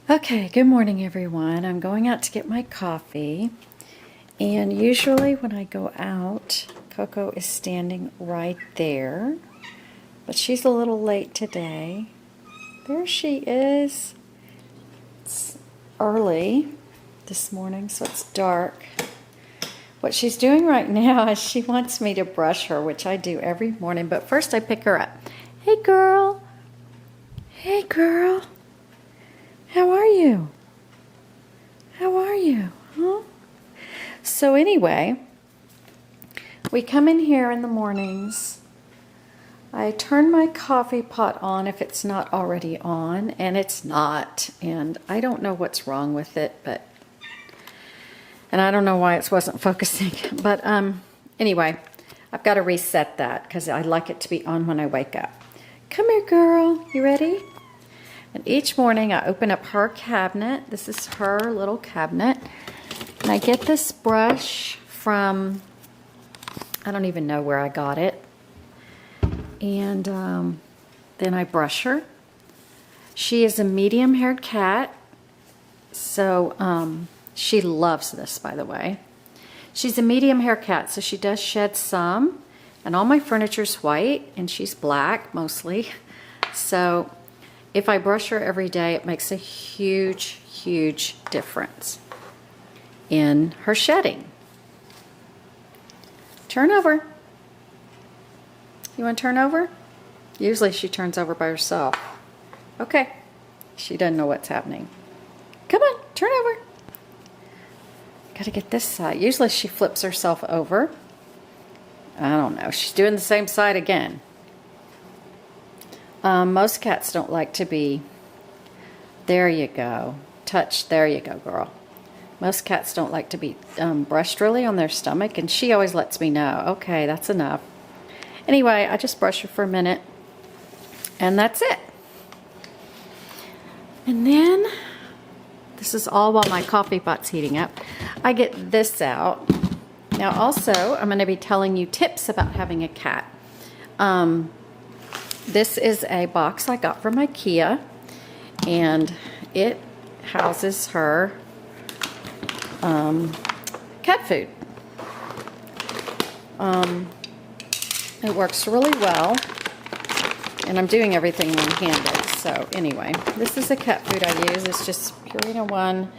Okay, good morning everyone. I'm going out to get my coffee, and usually when I go out, Coco is standing right there, but she's a little late today. There she is. It's early this morning, so it's dark. What she's doing right now is she wants me to brush her, which I do every morning, but first I pick her up. Hey girl. Hey girl. How are you? How are you? Huh? So anyway, we come in here in the mornings. I turn my coffee pot on if it's not already on, and it's not. And I don't know what's wrong with it, and I don't know why it wasn't focusing. But anyway, I've got to reset that because I like it to be on when I wake up. Come here, girl. You ready? And each morning I open up her cabinet. This is her little cabinet. And I get this brush from, I don't even know where I got it. And then I brush her. She is a medium-haired cat. So she loves this, by the way. She's a medium-haired cat, so she does shed some. And all my furniture's white, and she's black mostly. So if I brush her every day, it makes a huge, huge difference in her shedding. Turn over. You want to turn over? Usually she turns over by herself. Okay. She doesn't know what's happening. Come on, turn over. Gotta get this side. Usually she flips herself over. I don't know. She's doing the same side again. Most cats don't like to be, there you go, touched, there you go, girl. Most cats don't like to be brushed really on their stomach, and she always lets me know, okay, that's enough. Anyway, I just brush her for a minute, and that's it. And then, this is all while my coffee pot's heating up, I get this out. Now also, I'm going to be telling you tips about having a cat. This is a box I got from IKEA, and it houses her cat food. It works really well, and I'm doing everything one-handed. So anyway, this is the cat food I use. It's just Purina One,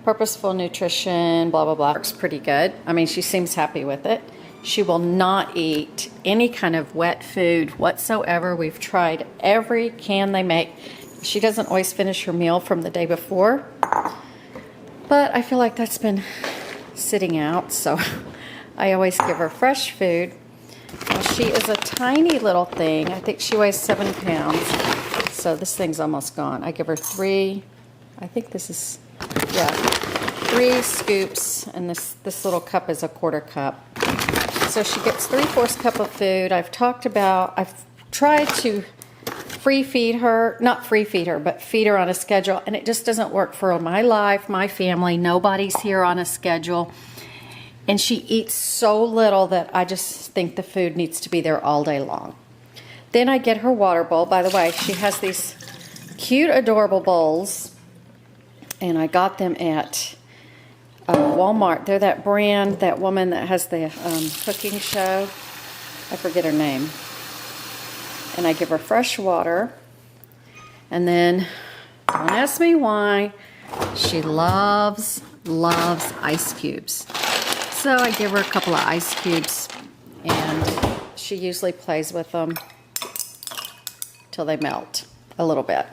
Purposeful Nutrition, blah, blah, blah. Works pretty good. I mean, she seems happy with it. She will not eat any kind of wet food whatsoever. We've tried every can they make. She doesn't always finish her meal from the day before, but I feel like that's been sitting out, so I always give her fresh food. Now, she is a tiny little thing. I think she weighs 7 pounds, so this thing's almost gone. I give her 3, I think this is, yeah, 3 scoops, and this little cup is a 1/4 cup. So she gets 3/4 cup of food. I've tried to free feed her, not free feed her, but feed her on a schedule, and it just doesn't work for my life, my family. Nobody's here on a schedule, and she eats so little that I just think the food needs to be there all day long. Then I get her water bowl. By the way, she has these cute, adorable bowls, and I got them at Walmart. They're that brand, that woman that has the cooking show. I forget her name. And I give her fresh water. And then, don't ask me why, she loves ice cubes. So I give her a couple of ice cubes, and she usually plays with them till they melt a little bit.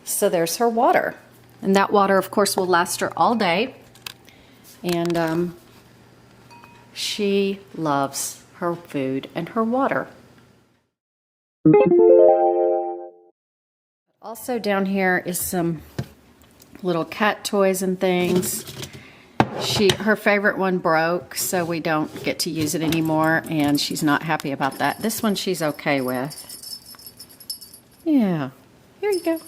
So there's her water. And that water, of course, will last her all day. And she loves her food and her water. Also down here is some little cat toys and things. Her favorite one broke, so we don't get to use it anymore, and she's not happy about that. This one she's okay with. Yeah, here you go.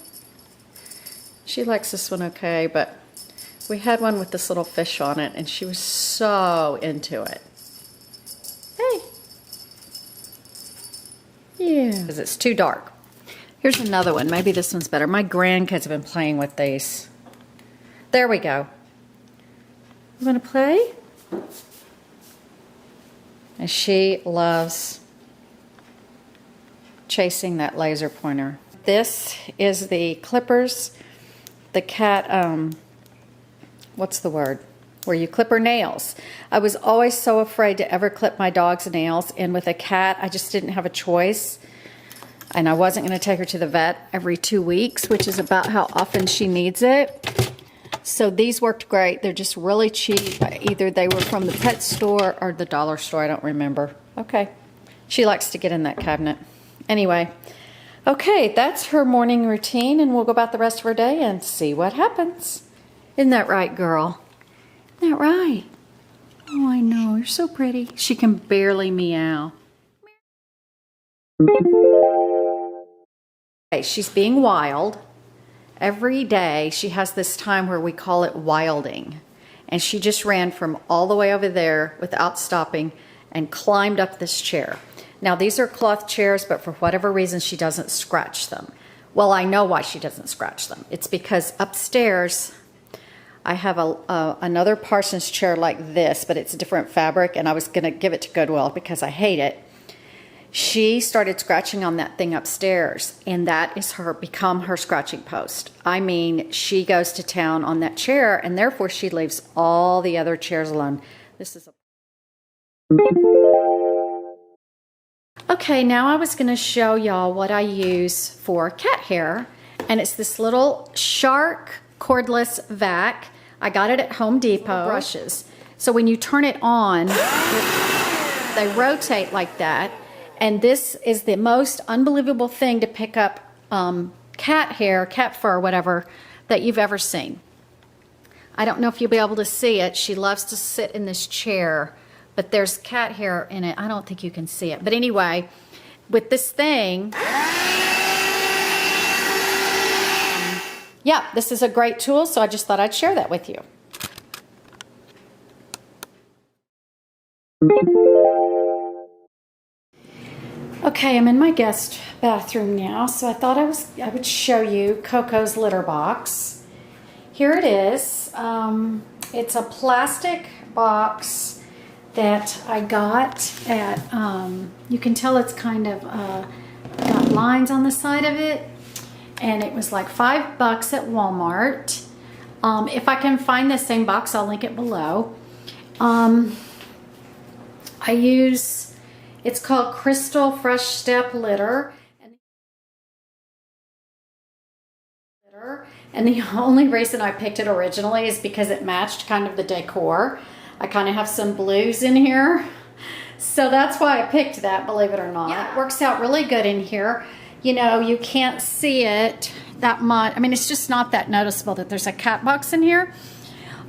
She likes this one okay, but we had one with this little fish on it, and she was so into it. Hey. Yeah. Because it's too dark. Here's another one. Maybe this one's better. My grandkids have been playing with these. There we go. You want to play? And she loves chasing that laser pointer. This is the clippers. The cat, what's the word? Where you clip her nails. I was always so afraid to ever clip my dog's nails, and with a cat, I just didn't have a choice. And I wasn't going to take her to the vet every 2 weeks, which is about how often she needs it. So these worked great. They're just really cheap. Either they were from the pet store or the dollar store. I don't remember. Okay. She likes to get in that cabinet. Anyway, okay, that's her morning routine, and we'll go about the rest of her day and see what happens. Isn't that right, girl? Isn't that right? Oh, I know. You're so pretty. She can barely meow. Okay, she's being wild. Every day she has this time where we call it wilding. And she just ran from all the way over there without stopping and climbed up this chair. Now these are cloth chairs, but for whatever reason she doesn't scratch them. Well, I know why she doesn't scratch them. It's because upstairs I have another Parsons chair like this, but it's a different fabric, and I was going to give it to Goodwill because I hate it. She started scratching on that thing upstairs, and that is become her scratching post. I mean, she goes to town on that chair, and therefore she leaves all the other chairs alone. This is okay, now I was going to show y'all what I use for cat hair, and it's this little Shark cordless vac. I got it at Home Depot. Brushes. So when you turn it on, they rotate like that. And this is the most unbelievable thing to pick up cat hair, cat fur, whatever, that you've ever seen. I don't know if you'll be able to see it. She loves to sit in this chair, but there's cat hair in it. I don't think you can see it. But anyway, with this thing, yeah, this is a great tool, so I just thought I'd share that with you. Okay, I'm in my guest bathroom now, so I thought I would show you Coco's litter box. Here it is. It's a plastic box that I got at, you can tell it's kind of got lines on the side of it, and it was like $5 at Walmart. If I can find the same box, I'll link it below. I use, it's called Crystal Fresh Step Litter. And the only reason I picked it originally is because it matched kind of the decor. I kind of have some blues in here. So that's why I picked that, believe it or not. Yeah, it works out really good in here. You know, you can't see it that much. I mean, it's just not that noticeable that there's a cat box in here.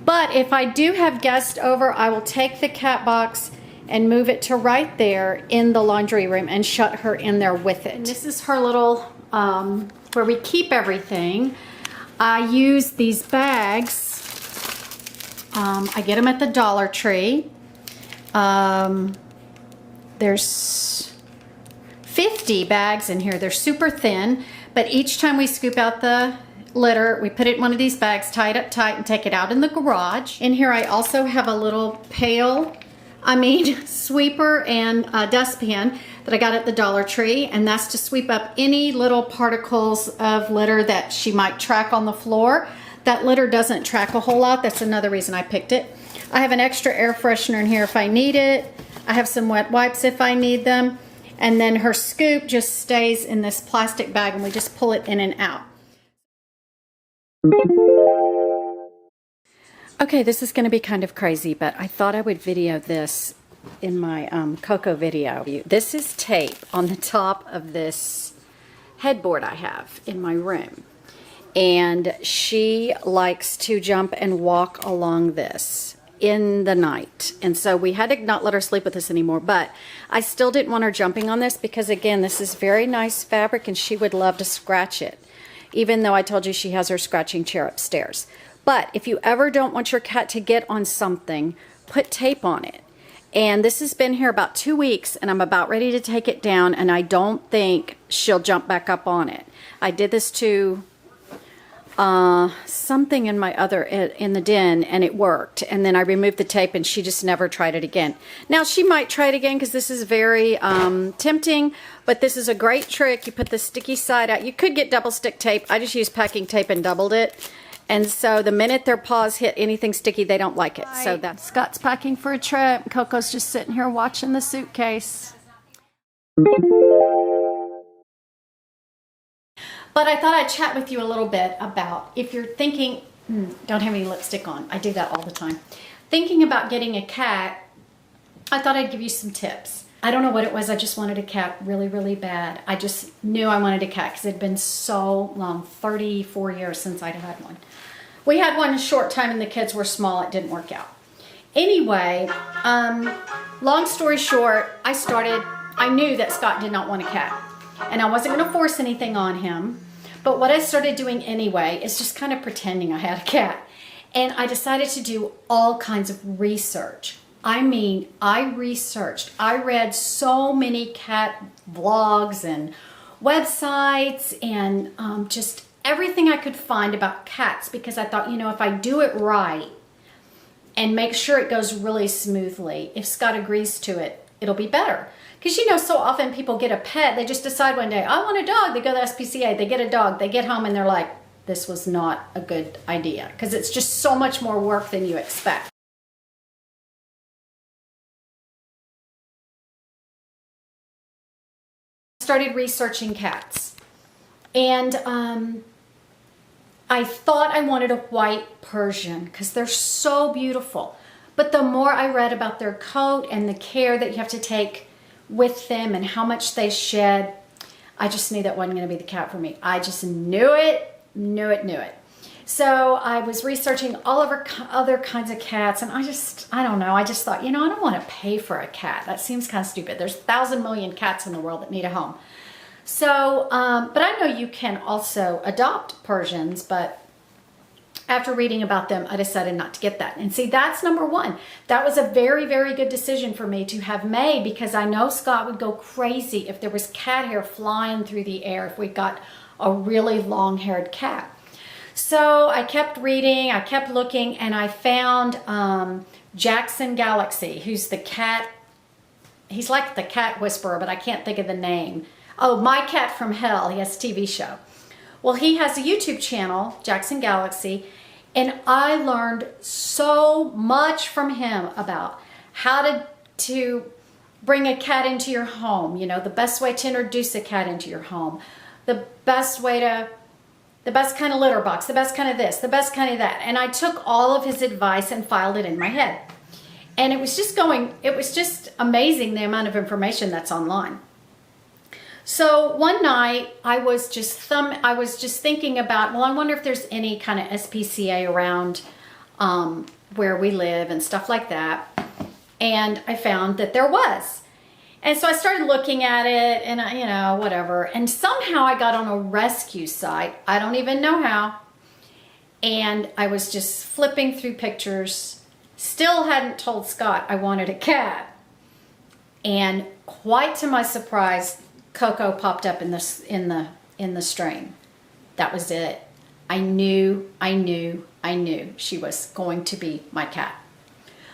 But if I do have guests over, I will take the cat box and move it to right there in the laundry room and shut her in there with it. And this is her little, where we keep everything. I use these bags. I get them at the Dollar Tree. There's 50 bags in here. They're super thin, but each time we scoop out the litter, we put it in one of these bags, tie it up tight, and take it out in the garage. In here I also have a little sweeper and a dustpan that I got at the Dollar Tree, and that's to sweep up any little particles of litter that she might track on the floor. That litter doesn't track a whole lot. That's another reason I picked it. I have an extra air freshener in here if I need it. I have some wet wipes if I need them. And then her scoop just stays in this plastic bag, and we just pull it in and out. Okay, this is going to be kind of crazy, but I thought I would video this in my Coco video. This is tape on the top of this headboard I have in my room. And she likes to jump and walk along this in the night. And so we had to not let her sleep with us anymore, but I still didn't want her jumping on this because, again, this is very nice fabric and she would love to scratch it, even though I told you she has her scratching chair upstairs. But if you ever don't want your cat to get on something, put tape on it. And this has been here about 2 weeks, and I'm about ready to take it down, and I don't think she'll jump back up on it. I did this to something in in the den, and it worked. And then I removed the tape, and she just never tried it again. Now, she might try it again because this is very tempting, but this is a great trick. You put the sticky side out. You could get double stick tape. I just used packing tape and doubled it. And so the minute their paws hit anything sticky, they don't like it. So that's Scott's packing for a trip. Coco's just sitting here watching the suitcase. But I thought I'd chat with you a little bit about if you're thinking, don't have any lipstick on. I do that all the time. Thinking about getting a cat, I thought I'd give you some tips. I don't know what it was. I just wanted a cat really, really bad. I just knew I wanted a cat because it had been so long, 34 years since I'd had one. We had one a short time and the kids were small. It didn't work out. Anyway, long story short, I knew that Scott did not want a cat. And I wasn't going to force anything on him. But what I started doing anyway is just kind of pretending I had a cat. And I decided to do all kinds of research. I mean, I researched. I read so many cat blogs and websites and just everything I could find about cats because I thought, you know, if I do it right and make sure it goes really smoothly, if Scott agrees to it, it'll be better. Because, you know, so often people get a pet, they just decide one day, I want a dog. They go to the SPCA, they get a dog, they get home and they're like, this was not a good idea. Because it's just so much more work than you expect. Started researching cats. And I thought I wanted a white Persian because they're so beautiful. But the more I read about their coat and the care that you have to take with them and how much they shed, I just knew that wasn't going to be the cat for me. I just knew it. So I was researching all over other kinds of cats, and I don't know, I just thought, you know, I don't want to pay for a cat. That seems kind of stupid. There's 1,000 million cats in the world that need a home. So, but I know you can also adopt Persians, but after reading about them, I decided not to get that. And see, that's number one. That was a very, very good decision for me to have made because I know Scott would go crazy if there was cat hair flying through the air if we got a really long-haired cat. So I kept reading, I kept looking, and I found Jackson Galaxy, who's the cat, he's like the cat whisperer, but I can't think of the name. Oh, My Cat from Hell, he has a TV show. Well, he has a YouTube channel, Jackson Galaxy, and I learned so much from him about how to bring a cat into your home, you know, the best way to introduce a cat into your home, the best kind of litter box, the best kind of this, the best kind of that. And I took all of his advice and filed it in my head. And it was just amazing the amount of information that's online. So one night I was just thinking about, well, I wonder if there's any kind of SPCA around where we live and stuff like that. And I found that there was. And so I started looking at it and, you know, whatever. And somehow I got on a rescue site. I don't even know how. And I was just flipping through pictures. Still hadn't told Scott I wanted a cat. And quite to my surprise, Coco popped up in the stream. That was it. I knew she was going to be my cat.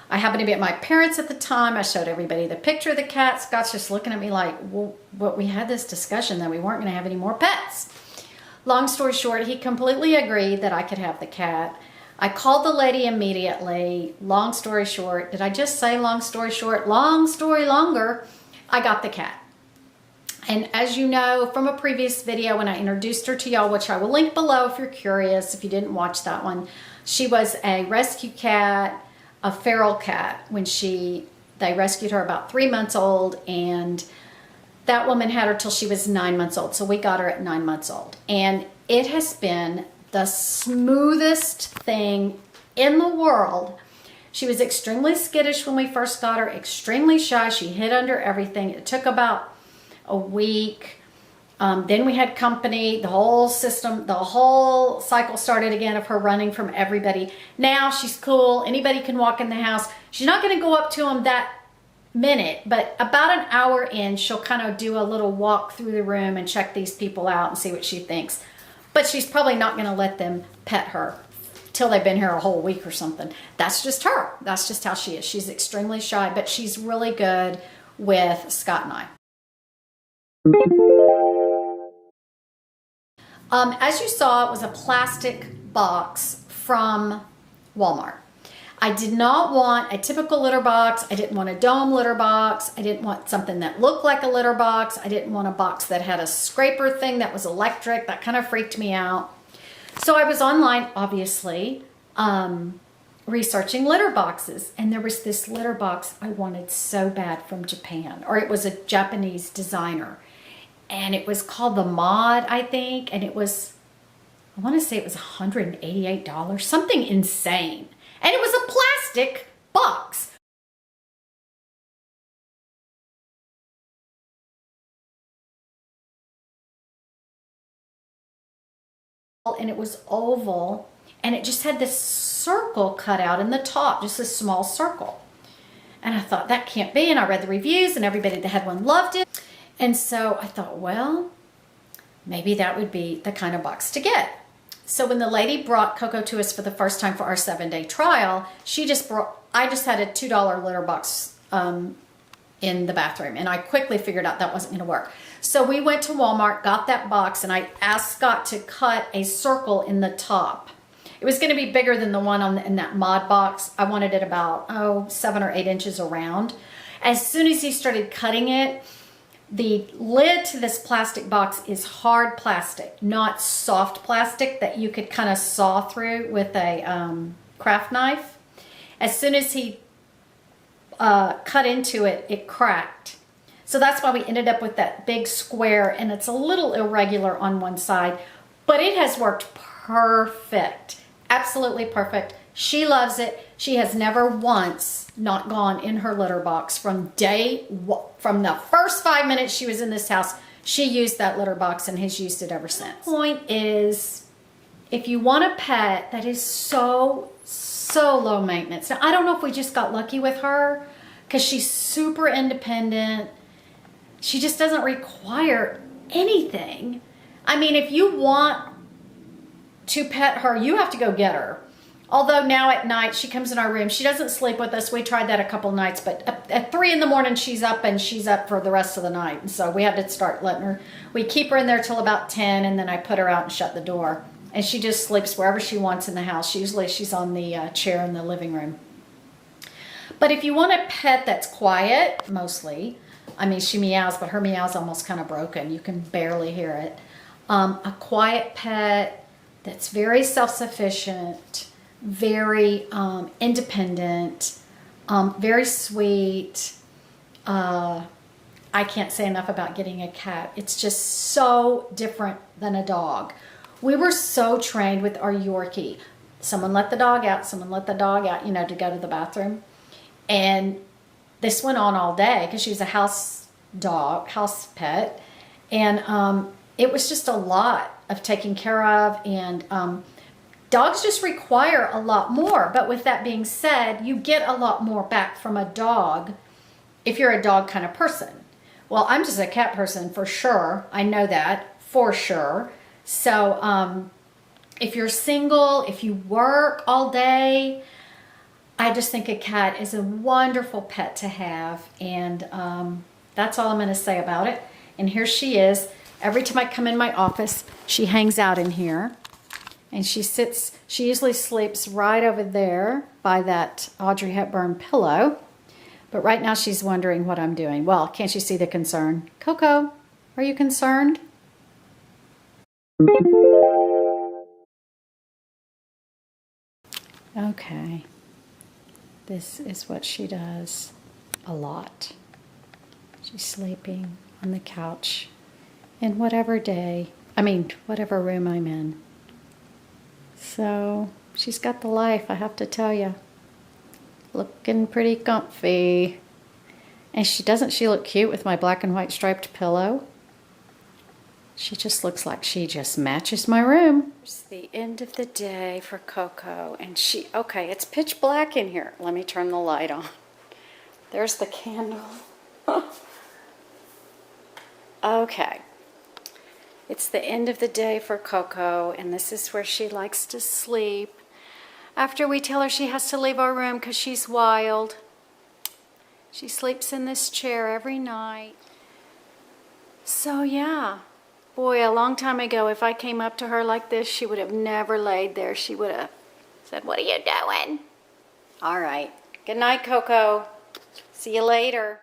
I happened to be at my parents' at the time. I showed everybody the picture of the cat. Scott's just looking at me like, well, we had this discussion that we weren't going to have any more pets. Long story short, he completely agreed that I could have the cat. I called the lady immediately. Long story short, did I just say long story short? Long story longer, I got the cat. And as you know from a previous video when I introduced her to y'all, which I will link below if you're curious, if you didn't watch that one, she was a rescue cat, a feral cat, when they rescued her about 3 months old, and that woman had her till she was 9 months old. So we got her at 9 months old. And it has been the smoothest thing in the world. She was extremely skittish when we first got her, extremely shy. She hid under everything. It took about a week. Then we had company, the whole cycle started again of her running from everybody. Now she's cool. Anybody can walk in the house. She's not going to go up to them that minute, but about an hour in, she'll kind of do a little walk through the room and check these people out and see what she thinks. But she's probably not going to let them pet her till they've been here a whole week or something. That's just her. That's just how she is. She's extremely shy, but she's really good with Scott and I. As you saw, it was a plastic box from Walmart. I did not want a typical litter box. I didn't want a dome litter box. I didn't want something that looked like a litter box. I didn't want a box that had a scraper thing that was electric. That kind of freaked me out. So I was online, obviously, researching litter boxes. And there was this litter box I wanted so bad from Japan. Or it was a Japanese designer. And it was called the Mod, I think. And it was, I want to say it was $188. Something insane. And it was a plastic box. And it was oval. And it just had this circle cut out in the top. Just a small circle. And I thought, that can't be. And I read the reviews and everybody that had one loved it. And so I thought, well, maybe that would be the kind of box to get. So when the lady brought Coco to us for the first time for our 7-day trial, I just had a $2 litter box in the bathroom. And I quickly figured out that wasn't going to work. So we went to Walmart, got that box, and I asked Scott to cut a circle in the top. It was going to be bigger than the one in that Mod box. I wanted it about, 7 or 8 inches around. As soon as he started cutting it, the lid to this plastic box is hard plastic, not soft plastic that you could kind of saw through with a craft knife. As soon as he cut into it, it cracked. So that's why we ended up with that big square, and it's a little irregular on one side, but it has worked perfect. Absolutely perfect. She loves it. She has never once not gone in her litter box from the first 5 minutes she was in this house. She used that litter box and has used it ever since. The point is, if you want a pet that is so low maintenance. Now, I don't know if we just got lucky with her because she's super independent. She just doesn't require anything. I mean, if you want to pet her, you have to go get her. Although now at night, she comes in our room. She doesn't sleep with us. We tried that a couple nights, but at 3 in the morning, she's up, and she's up for the rest of the night. And so we had to start letting her. We keep her in there till about 10, and then I put her out and shut the door. And she just sleeps wherever she wants in the house. Usually she's on the chair in the living room. But if you want a pet that's quiet, mostly, I mean, she meows, but her meow's almost kind of broken. You can barely hear it. A quiet pet that's very self-sufficient, very independent, very sweet. I can't say enough about getting a cat. It's just so different than a dog. We were so trained with our Yorkie. Someone let the dog out, someone let the dog out, to go to the bathroom. And this went on all day because she was a house pet. And it was just a lot of taking care of. And dogs just require a lot more. But with that being said, you get a lot more back from a dog if you're a dog kind of person. Well, I'm just a cat person for sure. I know that for sure. So if you're single, if you work all day, I just think a cat is a wonderful pet to have. And that's all I'm going to say about it. And here she is. Every time I come in my office, she hangs out in here. And she usually sleeps right over there by that Audrey Hepburn pillow. But right now she's wondering what I'm doing. Well, can't you see the concern? Coco, are you concerned? Okay. This is what she does a lot. She's sleeping on the couch in whatever room I'm in. So she's got the life, I have to tell you. Looking pretty comfy. And she look cute with my black and white striped pillow? She just looks like she just matches my room. It's the end of the day for Coco. And okay, it's pitch black in here. Let me turn the light on. There's the candle. Okay. It's the end of the day for Coco, and this is where she likes to sleep. After we tell her she has to leave our room because she's wild. She sleeps in this chair every night. So yeah, boy, a long time ago, if I came up to her like this, she would have never laid there. She would have said, "What are you doing?" All right. Good night, Coco. See you later.